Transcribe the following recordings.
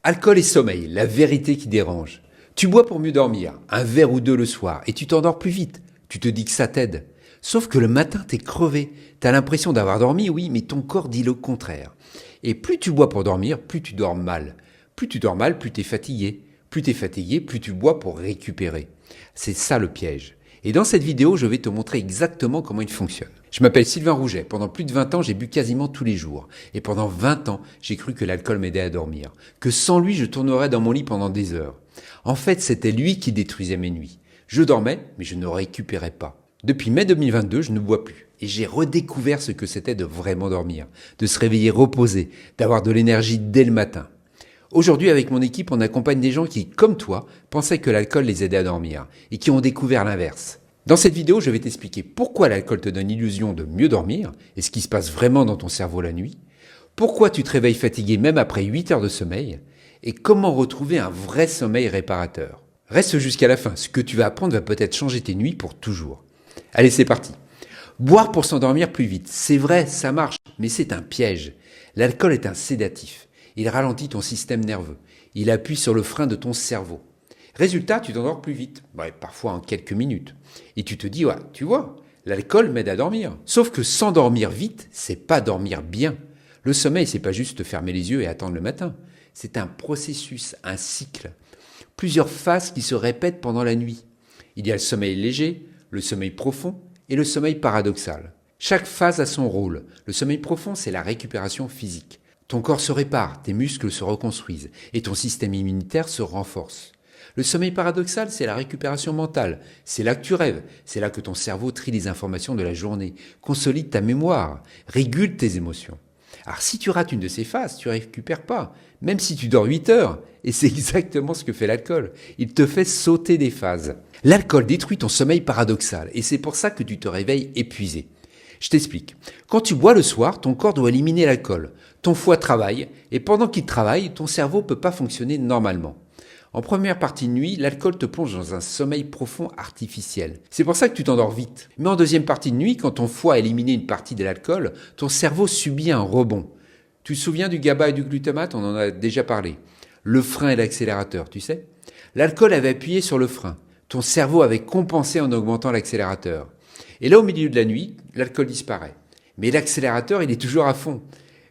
Alcool et sommeil, la vérité qui dérange. Tu bois pour mieux dormir, un verre ou deux le soir, et tu t'endors plus vite. Tu te dis que ça t'aide. Sauf que le matin, t'es crevé. T'as l'impression d'avoir dormi, oui, mais ton corps dit le contraire. Et plus tu bois pour dormir, plus tu dors mal. Plus tu dors mal, plus t'es fatigué. Plus t'es fatigué, plus tu bois pour récupérer. C'est ça le piège. Et dans cette vidéo, je vais te montrer exactement comment il fonctionne. Je m'appelle Sylvain Rouget. Pendant plus de 20 ans, j'ai bu quasiment tous les jours. Et pendant 20 ans, j'ai cru que l'alcool m'aidait à dormir. Que sans lui, je tournerais dans mon lit pendant des heures. En fait, c'était lui qui détruisait mes nuits. Je dormais, mais je ne récupérais pas. Depuis mai 2022, je ne bois plus. Et j'ai redécouvert ce que c'était de vraiment dormir. De se réveiller reposé, d'avoir de l'énergie dès le matin. Aujourd'hui, avec mon équipe, on accompagne des gens qui, comme toi, pensaient que l'alcool les aidait à dormir et qui ont découvert l'inverse. Dans cette vidéo, je vais t'expliquer pourquoi l'alcool te donne l'illusion de mieux dormir et ce qui se passe vraiment dans ton cerveau la nuit, pourquoi tu te réveilles fatigué même après 8 heures de sommeil et comment retrouver un vrai sommeil réparateur. Reste jusqu'à la fin, ce que tu vas apprendre va peut-être changer tes nuits pour toujours. Allez, c'est parti. Boire pour s'endormir plus vite, c'est vrai, ça marche, mais c'est un piège. L'alcool est un sédatif. Il ralentit ton système nerveux. Il appuie sur le frein de ton cerveau. Résultat, tu t'endors plus vite. Parfois en quelques minutes. Et tu te dis, ouais, tu vois, l'alcool m'aide à dormir. Sauf que s'endormir vite, c'est pas dormir bien. Le sommeil, c'est pas juste fermer les yeux et attendre le matin. C'est un processus, un cycle. Plusieurs phases qui se répètent pendant la nuit. Il y a le sommeil léger, le sommeil profond et le sommeil paradoxal. Chaque phase a son rôle. Le sommeil profond, c'est la récupération physique. Ton corps se répare, tes muscles se reconstruisent et ton système immunitaire se renforce. Le sommeil paradoxal, c'est la récupération mentale. C'est là que tu rêves. C'est là que ton cerveau trie les informations de la journée, consolide ta mémoire, régule tes émotions. Alors si tu rates une de ces phases, tu ne récupères pas, même si tu dors 8 heures. Et c'est exactement ce que fait l'alcool. Il te fait sauter des phases. L'alcool détruit ton sommeil paradoxal et c'est pour ça que tu te réveilles épuisé. Je t'explique. Quand tu bois le soir, ton corps doit éliminer l'alcool. Ton foie travaille, et pendant qu'il travaille, ton cerveau ne peut pas fonctionner normalement. En première partie de nuit, l'alcool te plonge dans un sommeil profond artificiel. C'est pour ça que tu t'endors vite. Mais en deuxième partie de nuit, quand ton foie a éliminé une partie de l'alcool, ton cerveau subit un rebond. Tu te souviens du GABA et du glutamate? On en a déjà parlé. Le frein et l'accélérateur, tu sais? L'alcool avait appuyé sur le frein. Ton cerveau avait compensé en augmentant l'accélérateur. Et là, au milieu de la nuit, l'alcool disparaît. Mais l'accélérateur, il est toujours à fond.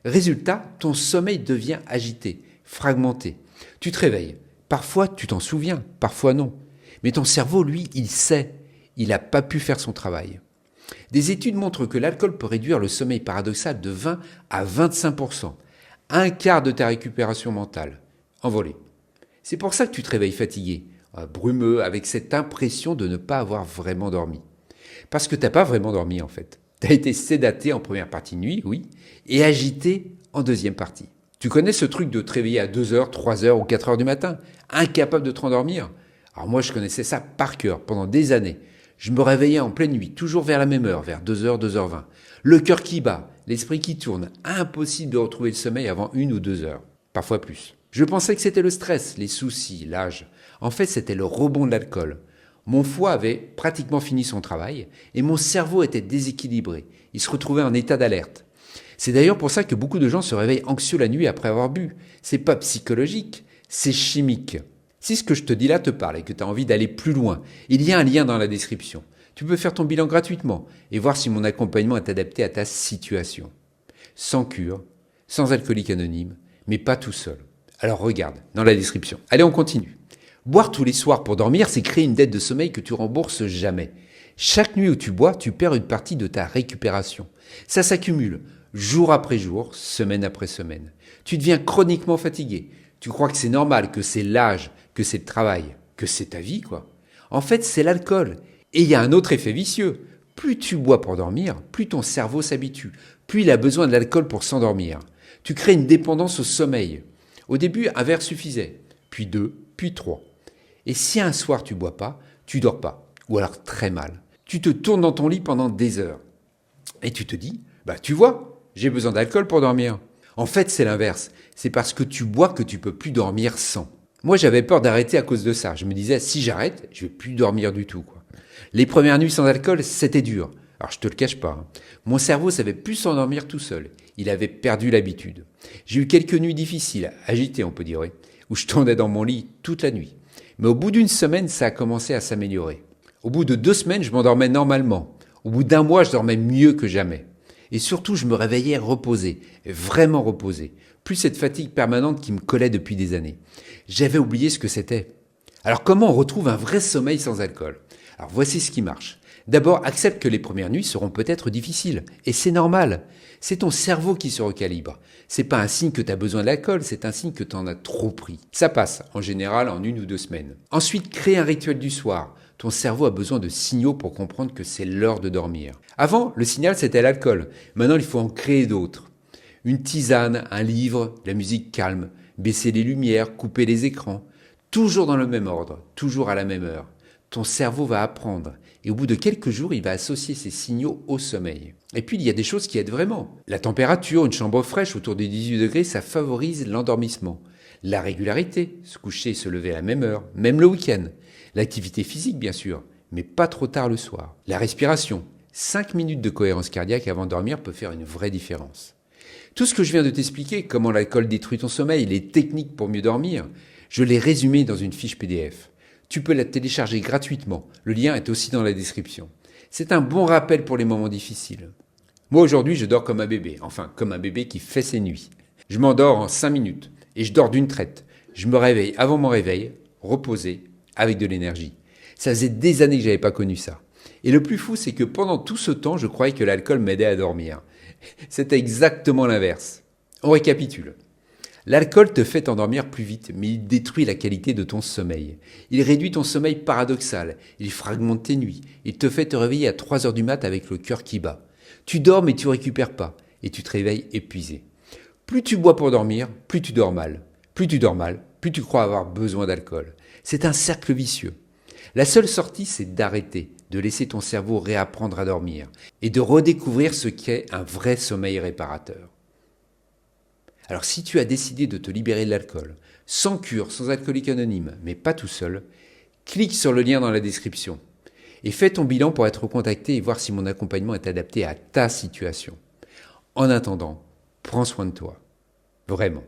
Résultat, ton sommeil devient agité, fragmenté. Tu te réveilles. Parfois, tu t'en souviens, parfois non. Mais ton cerveau, lui, il sait. Il n'a pas pu faire son travail. Des études montrent que l'alcool peut réduire le sommeil paradoxal de 20 à 25%. Un quart de ta récupération mentale. Envolée. C'est pour ça que tu te réveilles fatigué, brumeux, avec cette impression de ne pas avoir vraiment dormi. Parce que tu n'as pas vraiment dormi en fait. Tu as été sédaté en première partie de nuit, oui, et agité en deuxième partie. Tu connais ce truc de te réveiller à 2 heures, 3 heures ou 4 heures du matin, incapable de te rendormir? Alors moi je connaissais ça par cœur pendant des années. Je me réveillais en pleine nuit, toujours vers la même heure, vers 2 heures, 2h20. Le cœur qui bat, l'esprit qui tourne, impossible de retrouver le sommeil avant 1 ou 2 heures, parfois plus. Je pensais que c'était le stress, les soucis, l'âge. En fait c'était le rebond de l'alcool. Mon foie avait pratiquement fini son travail et mon cerveau était déséquilibré. Il se retrouvait en état d'alerte. C'est d'ailleurs pour ça que beaucoup de gens se réveillent anxieux la nuit après avoir bu. C'est pas psychologique, c'est chimique. Si ce que je te dis là te parle et que tu as envie d'aller plus loin, il y a un lien dans la description. Tu peux faire ton bilan gratuitement et voir si mon accompagnement est adapté à ta situation. Sans cure, sans alcoolique anonyme, mais pas tout seul. Alors regarde, dans la description. Allez, on continue. Boire tous les soirs pour dormir, c'est créer une dette de sommeil que tu rembourses jamais. Chaque nuit où tu bois, tu perds une partie de ta récupération. Ça s'accumule, jour après jour, semaine après semaine. Tu deviens chroniquement fatigué. Tu crois que c'est normal, que c'est l'âge, que c'est le travail, que c'est ta vie, quoi. En fait, c'est l'alcool. Et il y a un autre effet vicieux. Plus tu bois pour dormir, plus ton cerveau s'habitue, plus il a besoin de l'alcool pour s'endormir. Tu crées une dépendance au sommeil. Au début, un verre suffisait, puis 2, puis 3. Et si un soir tu bois pas, tu dors pas, ou alors très mal. Tu te tournes dans ton lit pendant des heures. Et tu te dis, tu vois, j'ai besoin d'alcool pour dormir. En fait, c'est l'inverse. C'est parce que tu bois que tu peux plus dormir sans. Moi, j'avais peur d'arrêter à cause de ça. Je me disais, si j'arrête, je vais plus dormir du tout, quoi. Les premières nuits sans alcool, c'était dur. Alors, je te le cache pas. Mon cerveau savait plus s'endormir tout seul. Il avait perdu l'habitude. J'ai eu quelques nuits difficiles, agitées, on peut dire, oui, où je tournais dans mon lit toute la nuit. Mais au bout d'une semaine, ça a commencé à s'améliorer. Au bout de 2 semaines, je m'endormais normalement. Au bout d'un mois, je dormais mieux que jamais. Et surtout, je me réveillais reposé, vraiment reposé. Plus cette fatigue permanente qui me collait depuis des années. J'avais oublié ce que c'était. Alors comment on retrouve un vrai sommeil sans alcool? Alors voici ce qui marche. D'abord, accepte que les premières nuits seront peut-être difficiles. Et c'est normal. C'est ton cerveau qui se recalibre. C'est pas un signe que tu as besoin d'alcool, c'est un signe que tu en as trop pris. Ça passe, en général, en 1 ou 2 semaines. Ensuite, crée un rituel du soir. Ton cerveau a besoin de signaux pour comprendre que c'est l'heure de dormir. Avant, le signal, c'était l'alcool. Maintenant, il faut en créer d'autres. Une tisane, un livre, la musique calme, baisser les lumières, couper les écrans. Toujours dans le même ordre, toujours à la même heure. Ton cerveau va apprendre et au bout de quelques jours, il va associer ces signaux au sommeil. Et puis, il y a des choses qui aident vraiment. La température, une chambre fraîche autour des 18 degrés, ça favorise l'endormissement. La régularité, se coucher et se lever à la même heure, même le week-end. L'activité physique, bien sûr, mais pas trop tard le soir. La respiration, 5 minutes de cohérence cardiaque avant de dormir peut faire une vraie différence. Tout ce que je viens de t'expliquer, comment l'alcool détruit ton sommeil, les techniques pour mieux dormir, je l'ai résumé dans une fiche PDF. Tu peux la télécharger gratuitement. Le lien est aussi dans la description. C'est un bon rappel pour les moments difficiles. Moi aujourd'hui, je dors comme un bébé. Enfin, comme un bébé qui fait ses nuits. Je m'endors en 5 minutes et je dors d'une traite. Je me réveille avant mon réveil, reposé, avec de l'énergie. Ça faisait des années que j'avais pas connu ça. Et le plus fou, c'est que pendant tout ce temps, je croyais que l'alcool m'aidait à dormir. C'était exactement l'inverse. On récapitule. L'alcool te fait t'endormir plus vite, mais il détruit la qualité de ton sommeil. Il réduit ton sommeil paradoxal, il fragmente tes nuits, il te fait te réveiller à 3 heures du mat avec le cœur qui bat. Tu dors mais tu récupères pas, et tu te réveilles épuisé. Plus tu bois pour dormir, plus tu dors mal. Plus tu dors mal, plus tu crois avoir besoin d'alcool. C'est un cercle vicieux. La seule sortie, c'est d'arrêter, de laisser ton cerveau réapprendre à dormir, et de redécouvrir ce qu'est un vrai sommeil réparateur. Alors si tu as décidé de te libérer de l'alcool, sans cure, sans alcoolique anonyme, mais pas tout seul, clique sur le lien dans la description et fais ton bilan pour être contacté et voir si mon accompagnement est adapté à ta situation. En attendant, prends soin de toi. Vraiment.